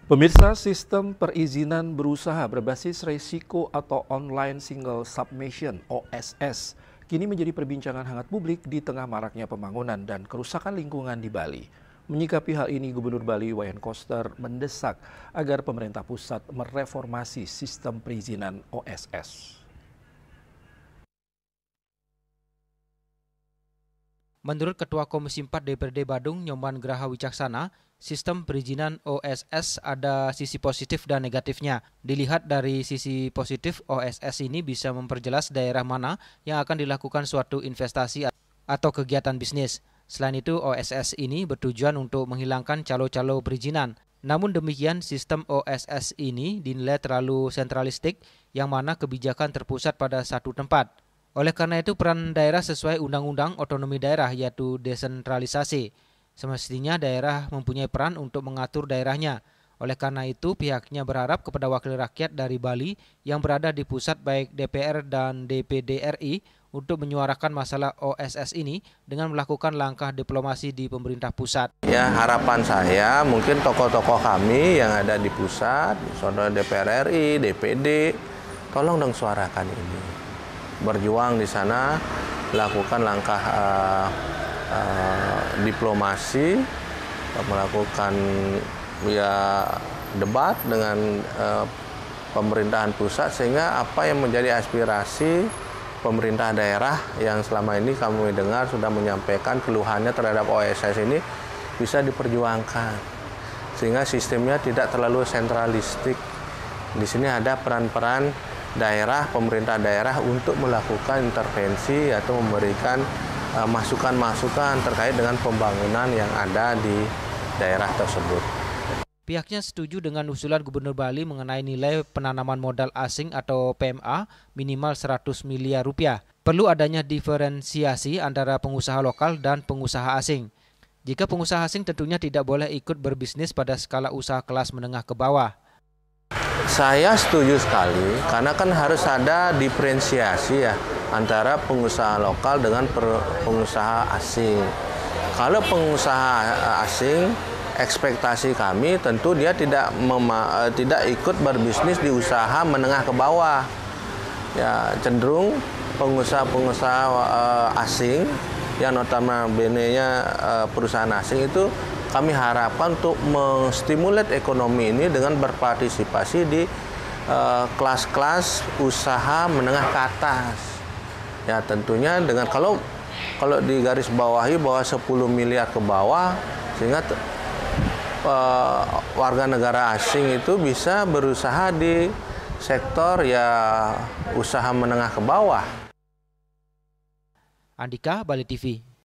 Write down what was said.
Pemirsa, sistem perizinan berusaha berbasis resiko atau online single submission (OSS) kini menjadi perbincangan hangat publik di tengah maraknya pembangunan dan kerusakan lingkungan di Bali. Menyikapi hal ini, Gubernur Bali Wayan Koster mendesak agar pemerintah pusat mereformasi sistem perizinan OSS. Menurut Ketua Komisi 4 DPRD Badung, Nyoman Graha Wicaksana, sistem perizinan OSS ada sisi positif dan negatifnya. Dilihat dari sisi positif, OSS ini bisa memperjelas daerah mana yang akan dilakukan suatu investasi atau kegiatan bisnis. Selain itu, OSS ini bertujuan untuk menghilangkan calo-calo perizinan. Namun demikian, sistem OSS ini dinilai terlalu sentralistik, yang mana kebijakan terpusat pada satu tempat. Oleh karena itu, peran daerah sesuai Undang-Undang Otonomi Daerah, yaitu desentralisasi. Semestinya daerah mempunyai peran untuk mengatur daerahnya. Oleh karena itu, pihaknya berharap kepada wakil rakyat dari Bali yang berada di pusat, baik DPR dan DPD RI, untuk menyuarakan masalah OSS ini dengan melakukan langkah diplomasi di pemerintah pusat. Ya, harapan saya mungkin tokoh-tokoh kami yang ada di pusat, misalnya DPR RI, DPD, tolong dong suarakan ini. Berjuang di sana, lakukan langkah diplomasi, melakukan debat dengan pemerintahan pusat, sehingga apa yang menjadi aspirasi pemerintah daerah yang selama ini kami dengar sudah menyampaikan keluhannya terhadap OSS ini bisa diperjuangkan, sehingga sistemnya tidak terlalu sentralistik. Di sini ada peran-peran daerah, pemerintah daerah untuk melakukan intervensi atau memberikan masukan-masukan terkait dengan pembangunan yang ada di daerah tersebut. Pihaknya setuju dengan usulan Gubernur Bali mengenai nilai penanaman modal asing atau PMA minimal 100 miliar rupiah. Perlu adanya diferensiasi antara pengusaha lokal dan pengusaha asing. Jika pengusaha asing tentunya tidak boleh ikut berbisnis pada skala usaha kelas menengah ke bawah. Saya setuju sekali, karena kan harus ada diferensiasi ya antara pengusaha lokal dengan pengusaha asing. Kalau pengusaha asing, ekspektasi kami tentu dia tidak ikut berbisnis di usaha menengah ke bawah. Ya, cenderung pengusaha-pengusaha asing yang notabene-nya perusahaan asing itu kami harapkan untuk menstimulat ekonomi ini dengan berpartisipasi di kelas-kelas usaha menengah ke atas. Ya, tentunya dengan kalau di garis bawahi bahwa 10 miliar ke bawah, sehingga warga negara asing itu bisa berusaha di sektor ya usaha menengah ke bawah. Andika, Bali TV.